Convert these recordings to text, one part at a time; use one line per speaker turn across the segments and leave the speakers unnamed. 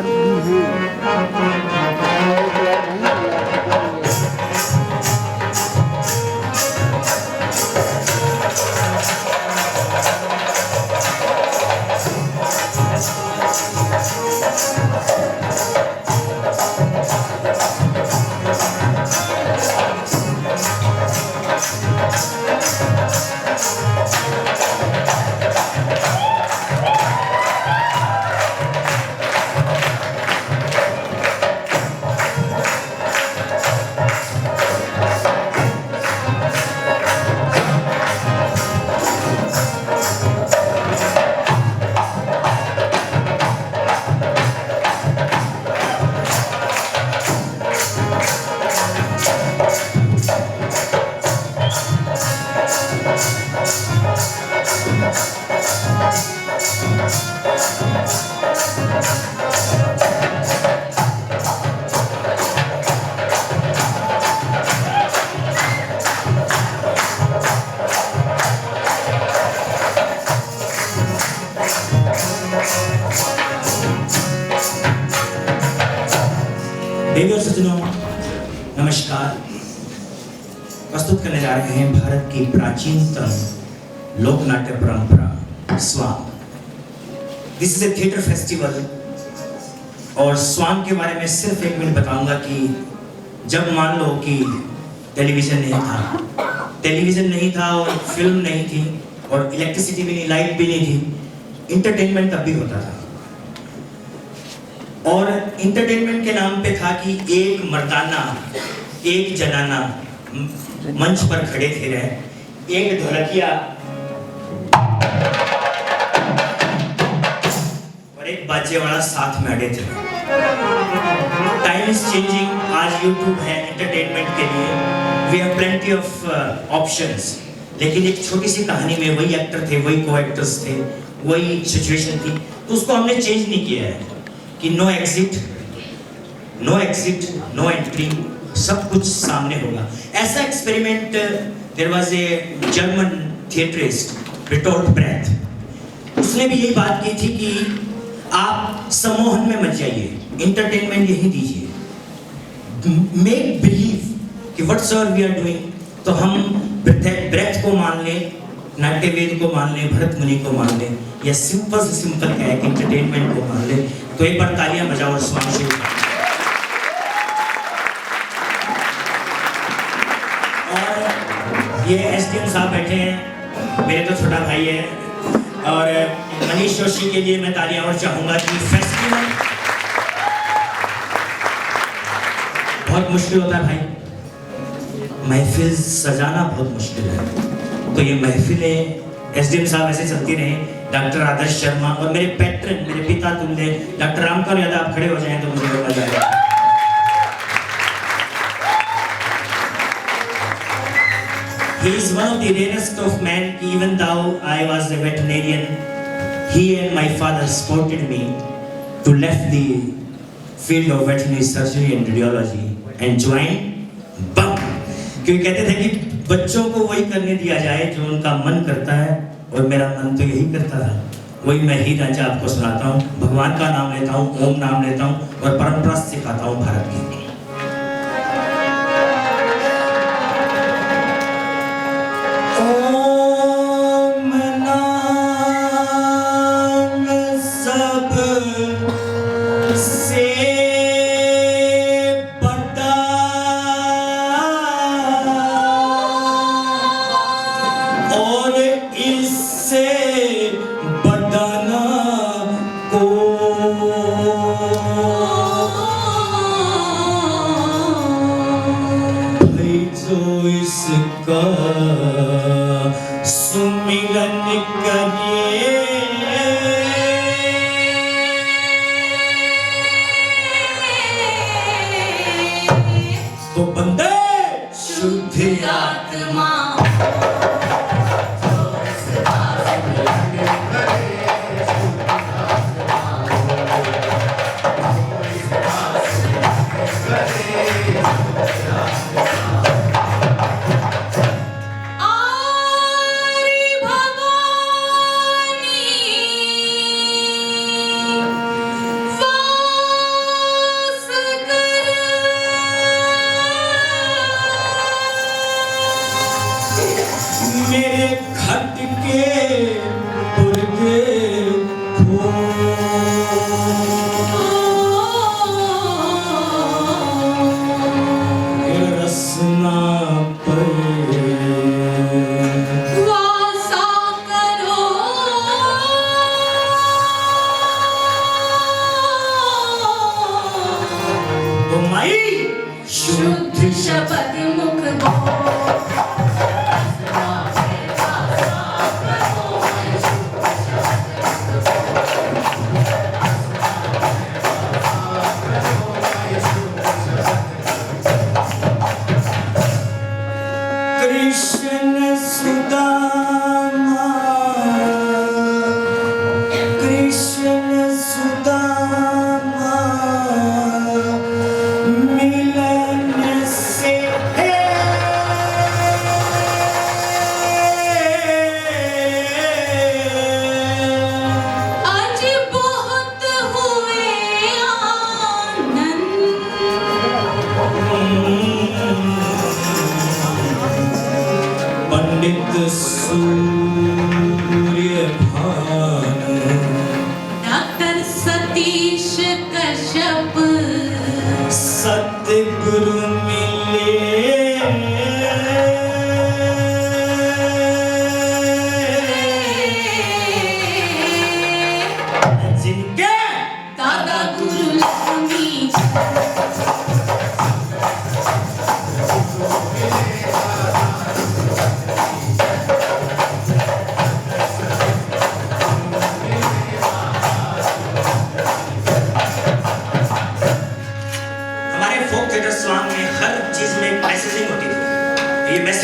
Colour blue है, colour नहीं
देवी और सज्जनों नमस्कार। प्रस्तुत करने जा रहे हैं भारत की प्राचीनतम लोक नाट्य परंपरा स्वांग। This is a theatre festival और स्वांग के बारे में सिर्फ एक मिनट बताऊंगा कि जब मान लो कि टेलीविजन नहीं था और फिल्म नहीं थी और इलेक्ट्रिसिटी भी नहीं, लाइट भी नहीं थी, इंटरटेनमेंट तब भी होता था। और इंटरटेनमेंट के नाम पे था कि एक मर्दाना एक जनाना मंच पर खड़े थे रहे, एक ढोलकिया और एक बाजे वाला साथ में अड़े थे। टाइम इज चेंजिंग, आज यूट्यूब है एंटरटेनमेंट के लिए, we have plenty of options, लेकिन एक छोटी सी कहानी में वही एक्टर थे, वही को एक्टर्स थे, वही सिचुएशन थी, तो उसको हमने चेंज नहीं किया है कि नो एग्जिट, नो एंट्री, सब कुछ सामने होगा। ऐसा experiment there was a German theatrist Bertolt Brecht, उसने भी यही बात की थी कि आप सम्मोहन में मत जाइए, इंटरटेनमेंट यही दीजिए, मेक बिलीव कि व्हाटसएवर वी आर डूइंग। तो हम ब्रेथ को मान लें, नाट्यवेद को मान लें, भरत मुनि को मान लें, या सिंपल से सिंपल क्या है कि इंटरटेनमेंट को मान लें। तो एक बार तालियां बजाओ और स्वांग शुरू। और ये एसडीएम साहब बैठे हैं, मेरे तो छोटा भाई है, और मनीष जोशी के लिए मैं तालियां और चाहूंगा कि फेस्टिवल बहुत मुश्किल होता है भाई, महफिल सजाना बहुत मुश्किल है। तो ये महफिलें एसडीएम साहब ऐसे चलती रहे, डॉक्टर आदर्श शर्मा और मेरे पैट्रन, मेरे पिता तुल्य डॉक्टर रामकर यादव, आप खड़े हो जाएं तो मुझे मजा आएगा। He is one of the rarest of men. Even though I was a veterinarian, he and my father supported me to left the field of veterinary surgery and radiology and join BUM, क्योंकि कहते थे कि बच्चों को वही करने दिया जाए जो उनका मन करता है, और मेरा मन तो यही करता था। वही मैं ही राजा आपको सुनाता हूँ, भगवान का नाम लेता हूँ, ओम नाम लेता हूँ और परंपरा सिखाता हूँ भारत की। ओम नाम सब से और इससे बढ़ाना को भाई जो इसका सुमिरन करिए, तो बंदे शुद्ध आत्मा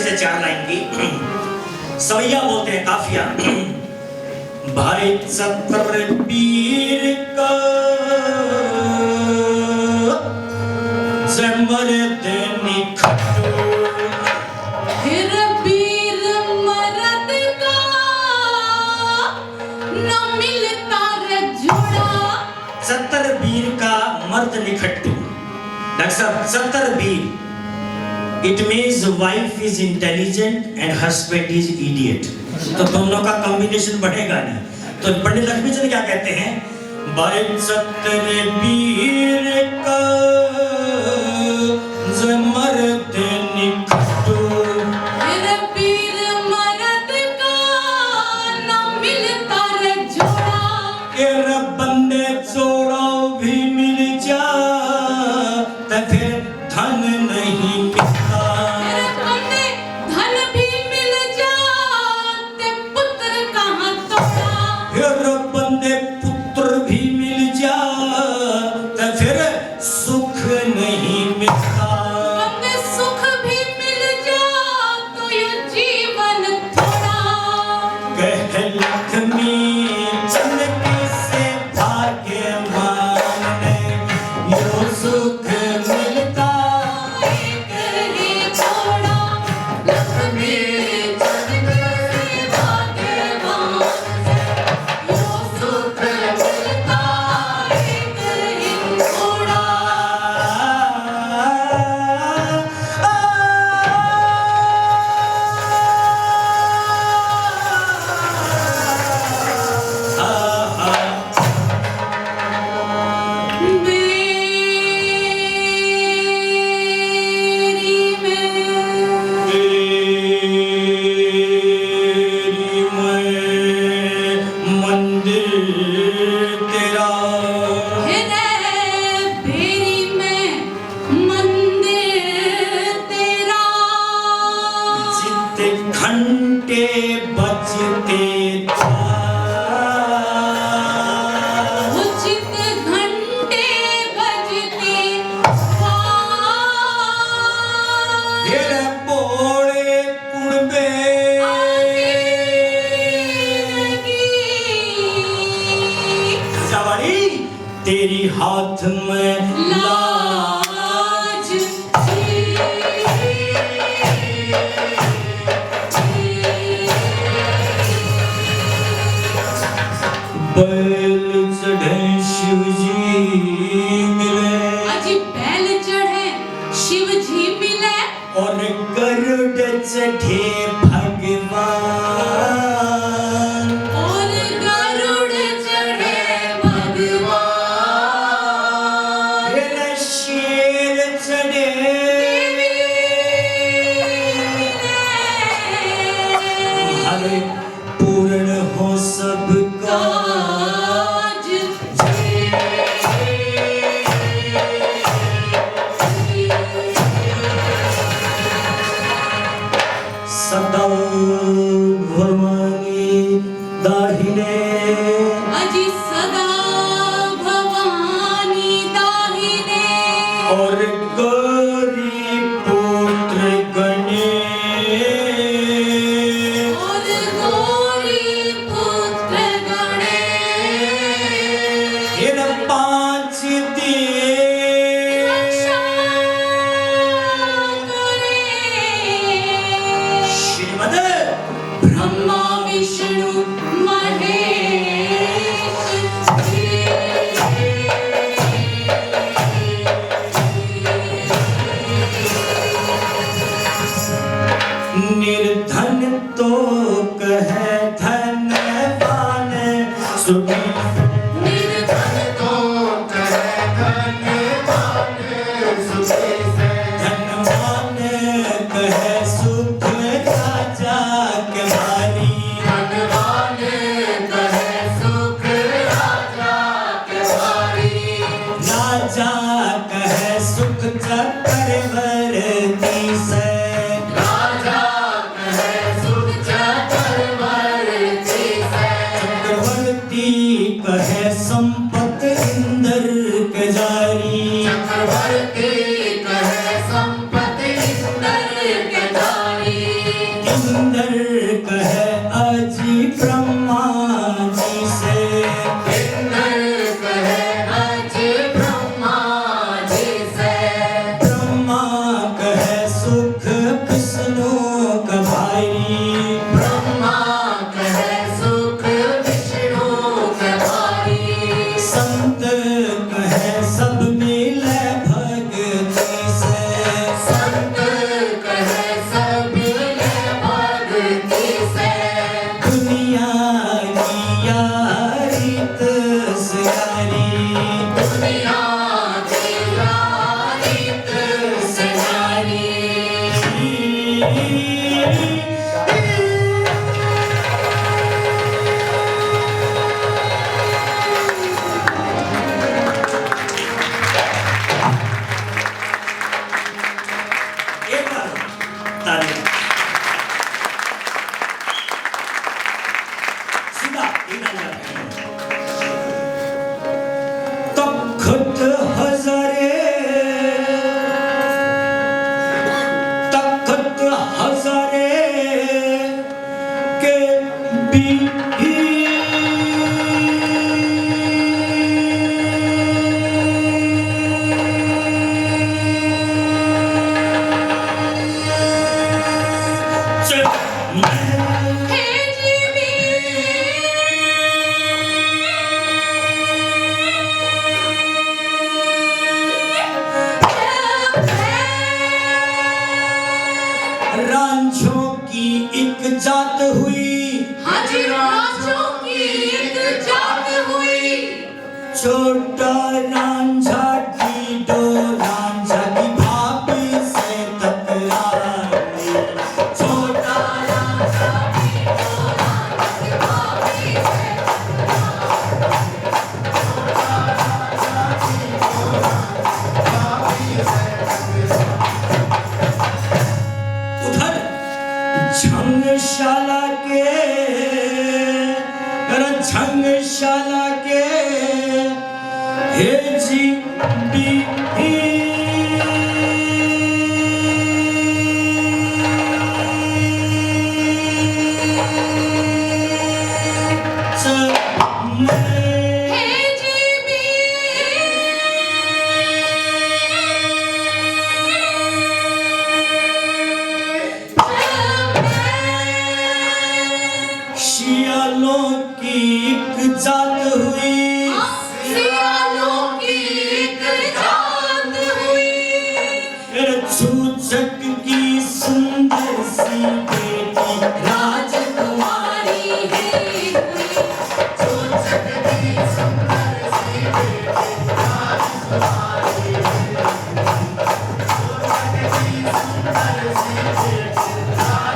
से 4 लाइन की। सवैया बोलते हैं काफिया। भाई 70 पीर का मर्द निखटो,
फिर पीर मर्द का न मिलता रे जोड़ा।
70 बीर का मर्द निखट्टू। डॉक्टर साहब 70 बीर, it means wife is intelligent and husband is idiot. तो दोनों का कॉम्बिनेशन बढ़ेगा नहीं। तो पंडित लक्ष्मीचंद क्या कहते हैं? भाई 70 बीर का मर्द निखट्टू,
फिर पीर मर्द का न मिलता रे जोड़ा।
ये बंदे जोड़ा भी मिल जा तो फिर धन नहीं मिलता।
फिर बंदे धन भी मिल जाते पुत्र कहाँ तोड़ा।
फिर बंदे पुत्र भी मिल जा तो फिर सुख नहीं मिलता।
बंदे सुख भी मिल जा तो ये जीवन थोड़ा।
कह लक्ष्मी चंद किसे भाग्यवान ने यो सुख मिलता
एक ही छोड़ा। लक्ष्मी चंद से भाग्यवान यो सुख मिलता एक ही छोड़ा। बेरी में
मंदिर तेरा
बेरी में मंदिर तेरा।
जित घंटे बजते
उचित घंटे बजते
तेरे बोले कुड़बे सवारी तेरी हाथ में
लाज
बैल चढ़े शिव जी मिले
अजी बैल चढ़े शिव जी मिले।
और गरुड़ चढ़े भगवान।
और गरुड़ चढ़े भगवान।
फिर शेर चढ़े हरे पूर्ण हो सबका
काज
सदा भवानी दाहिने
अजी सदा भवानी दाहिने।
और गौरी पुत्र गणेश।
और गौरी पुत्र गणेश।
इन 5 दिन
रक्षा करे।
श्रीमद
ब्रह्मा विष्णु महेश जी।
निर्धन तो कहे धनवान सुखी
निर्धन
तो कहे धन्यवान सुखी से।
धनवान कहे सुख राजा के भारी।
धनवान कहे सुख राजा के भारी।
राजा कहे सुख चक्रवर्ती से।
राजा कहे सुख चक्रवर्ती से।
चक्रवर्ती कहे संपत इंद्र के जारी।
चक्रवर्ती कहे संपत्ति इंद्र के धारी।
तख्त हजारे के रांझों की एक जात हुई,
हाजी रांझों की एक जात हुई,
छोटा रांझा की दो रांझा की भाभी से तकरारी, छोटा रांझा की दो रांझा की भाभी से उधर झंगशाला के हे जी बी शियालों की एक जात हुई,
सियालों की एक जात हुई,
छूछक की सुंदर सी बेटी
राजकुमारी है हुई,
छूछक की सुंदर सी बेटी राजकुमारी है, छूछक की सुंदर सी बेटी राजकुमारी है।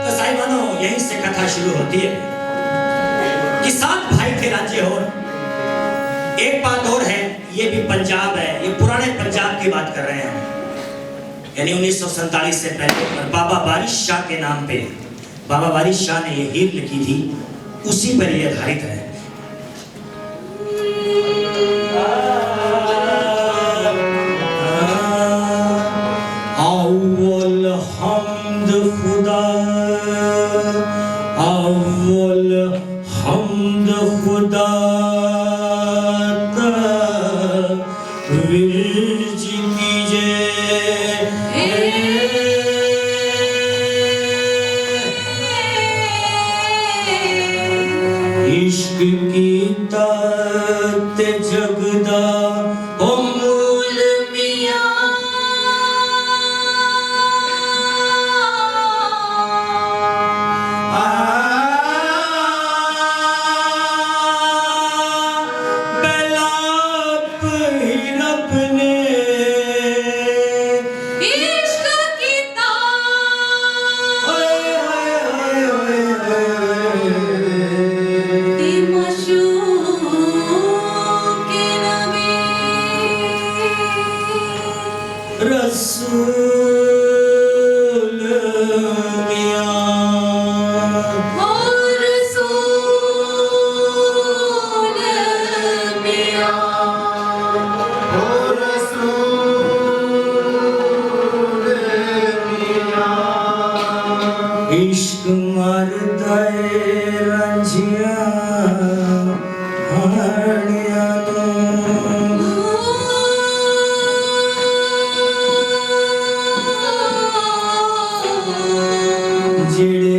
तो साहिबानों, यहीं से कथा शुरू होती है कि 7 भाई थे राज्य और एक बात और है, ये भी पंजाब है, ये पुराने पंजाब की बात कर रहे हैं, यानी 1947 से पहले। और बाबा वारिस शाह के नाम पे बाबा वारिस शाह ने ये हीर लिखी थी, उसी पर ये आधारित है। अव्वल हमद खुदा, अव्वल हमद खुदा विरज कीजे, इश्क की तात जगदा ओ मूल मियां, बेलाप ही रब ने
इश्क की ती मशूक नबी,
रसूल मियां,
और रसूल मियां,
इश्क मरदा रंझिया हाड़िया जिड़े